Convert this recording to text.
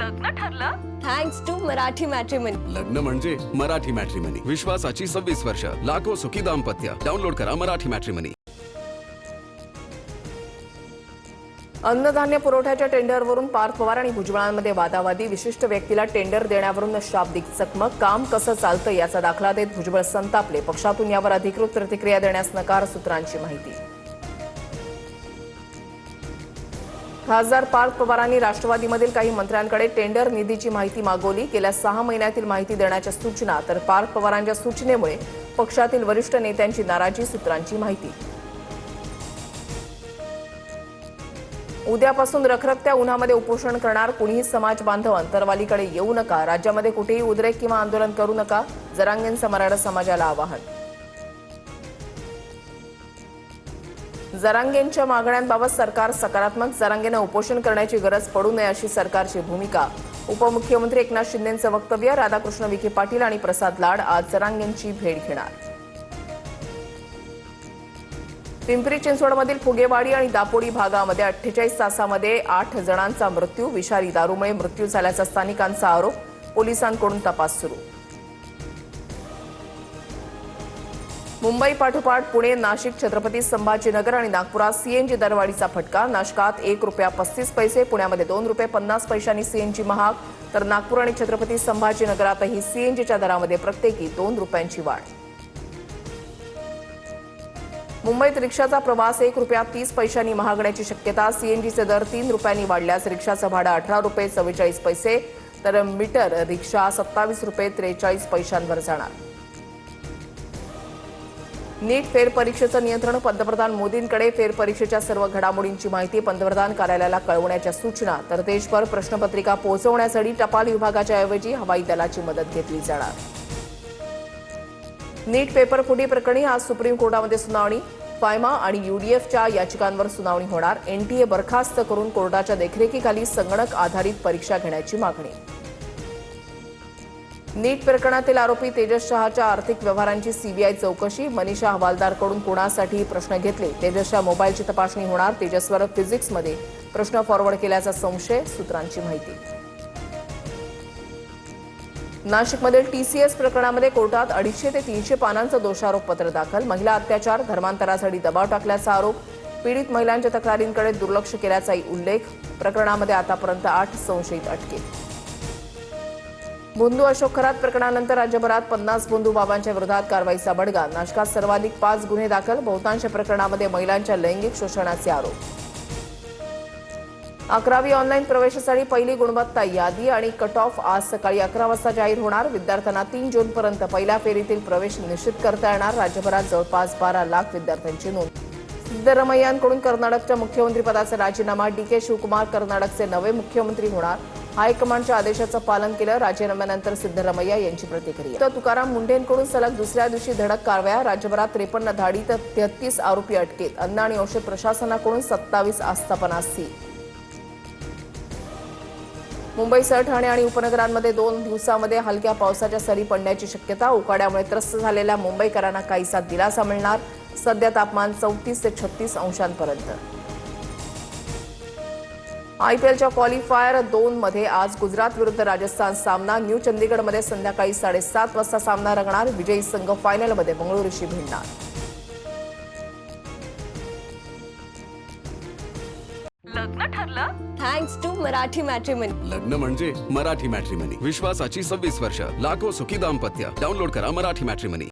लग्न ठरलं? Thanks to Marathi matrimony. लग्न म्हणजे मराठी मॅट्रिमनी. विश्वासाची 26 वर्ष. लाखो सुखी दाम्पत्य. डाउनलोड करा मराठी मॅट्रिमनी. अन्नधान्य पुरवठ्याच्या टेंडरवरून पार्थ पवार आणि भुजबळांमध्ये वादावादी. विशिष्ट व्यक्तीला टेंडर देण्यावरून शाब्दिक चकमक. काम कसं चालतं याचा दाखला देत भुजबळ संतापले. पक्षातून यावर अधिकृत प्रतिक्रिया देण्यास नकार. सूत्रांची माहिती. खासदार पार्थ पवारांनी राष्ट्रवादीमधील काही मंत्र्यांकडे टेंडर निधीची माहिती मागवली. गेल्या 6 महिन्यातील माहिती देण्याच्या सूचना. तर पार्थ पवारांच्या सूचनेमुळे पक्षातील वरिष्ठ नेत्यांची नाराजी. सूत्रांची माहिती. उद्यापासून रखरखत्या उन्हामध्ये उपोषण करणार कुणीही समाज बांधव अंतरवालीकडे येऊ नका. राज्यामध्ये कुठेही उद्रेक किंवा आंदोलन करू नका. जरांगेंचं मराठा समाजाला आवाहन. जरांगेंच्या मागण्यांबाबत सरकार सकारात्मक. जरांगेनं उपोषण करण्याची गरज पडू नये अशी सरकारची भूमिका. उपमुख्यमंत्री एकनाथ शिंदेंचं वक्तव्य. राधाकृष्ण विखे पाटील आणि प्रसाद लाड आज जरांगेंची भेट घेणार. पिंपरी चिंचवडमधील फुगेवाडी आणि दापोडी भागामध्ये 48 तासामध्ये 8 जणांचा मृत्यू. विषारी दारूमुळे मृत्यू झाल्याचा स्थानिकांचा आरोप. पोलिसांकडून तपास सुरू. मुंबई पाठोपाठ पुणे, नाशिक, छत्रपती संभाजीनगर आणि नागपुरात सीएनजी दरवाढीचा फटका. नाशकात ₹1.35. पुण्यामध्ये ₹2.50 सीएनजी महाग. तर नागपूर आणि छत्रपती संभाजीनगरातही सीएनजीच्या दरामध्ये प्रत्येकी ₹2ची वाढ. मुंबईत रिक्षाचा प्रवास ₹1.30 महागण्याची शक्यता. सीएनजीचे दर ₹3 वाढल्यास रिक्षाचं भाडं ₹18.44. तर मीटर रिक्षा ₹27.43 जाणार. नीट फेरपरीक्षेचं नियंत्रण. पंतप्रधान मोदींकडे फेरपरीक्षेच्या सर्व घडामोडींची माहिती. पंतप्रधान कार्यालयाला कळवण्याच्या सूचना. तर देशभर प्रश्नपत्रिका पोहोचवण्यासाठी टपाल विभागाच्या ऐवजी हवाई दलाची मदत घेतली जाणार. नीट पेपर फुटी प्रकरणी आज सुप्रीम कोर्टामध्ये सुनावणी. फायमा आणि यूडीएफच्या याचिकांवर सुनावणी होणार. एनटीए बरखास्त करून कोर्टाच्या देखरेखीखाली संगणक आधारित परीक्षा घेण्याची मागणी. नीट प्रकरणातील आरोपी तेजस शहाच्या आर्थिक व्यवहारांची सीबीआय चौकशी. मनीषा हवालदारकडून कोणासाठी प्रश्न घेतले. तेजसच्या मोबाईलची तपासणी होणार. तेजसवर फिजिक्समध्ये प्रश्न फॉरवर्ड केल्याचा संशय. सूत्रांची माहिती. नाशिकमधील टीसीएस प्रकरणामध्ये कोर्टात 250 ते 300 पानांचं दोषारोपपत्र दाखल. महिला अत्याचार, धर्मांतरासाठी दबाव टाकल्याचा आरोप. पीडित महिलांच्या तक्रारींकडे दुर्लक्ष केल्याचाही उल्लेख. प्रकरणामध्ये आतापर्यंत 8 संशयित अटकेत. भोंदू अशोक खरात प्रकरणानंतर राज्यभरात 50 भोंदू बाबांच्या विरोधात कारवाईचा बडगा. नाशकात सर्वाधिक 5 गुन्हे दाखल. बहुतांश प्रकरणामध्ये महिलांच्या लैंगिक शोषणाचे आरोप. 11वी ऑनलाईन प्रवेशासाठी पहिली गुणवत्ता यादी आणि कट ऑफ आज सकाळी 11 वाजता जाहीर होणार. विद्यार्थ्यांना 3 जूनपर्यंत पहिल्या फेरीतील प्रवेश निश्चित करता येणार. राज्यभरात जवळपास 12 लाख विद्यार्थ्यांची नोंद. सिद्धरामय्यांकडून कर्नाटकच्या मुख्यमंत्रीपदाचा राजीनामा. डीके शिवकुमार कर्नाटकचे नवे मुख्यमंत्री होणार. हायकमांडच्या आदेशाचं पालन केलं. राजीनाम्यानंतर सिद्धरामय्या यांची प्रतिक्रिया. तर तुकाराम मुंढेंकडून सलग दुसऱ्या दिवशी धडक कारवाया. राज्यभरात 53 धाडी तर 33 आरोपी अटकेत. अन्न आणि औषध प्रशासनाकडून 27 आस्थापना सील. मुंबईसह ठाणे आणि उपनगरांमध्ये 2 दिवसांमध्ये हलक्या पावसाच्या सरी पडण्याची शक्यता. उकाड्यामुळे त्रस्त झालेल्या मुंबईकरांना काहीसा दिलासा मिळणार. सध्या तापमान 34 ते 36 अंशांपर्यंत. आयपीएलच्या क्वालिफायर 2 मध्ये आज गुजरात विरुद्ध राजस्थान सामना. न्यू चंदीगडमध्ये संध्याकाळी 7:30 वाजता सामना रंगणार. विजयी संघ फायनलमध्ये बंगळुरूशी भिडणार. लग्न ठरलं? Thanks to Marathi matrimony. लग्न म्हणजे मराठी मॅट्रिमनी. विश्वासाची 26 वर्ष. लाखो सुखी दाम्पत्य. डाउनलोड करा मराठी मॅट्रिमनी.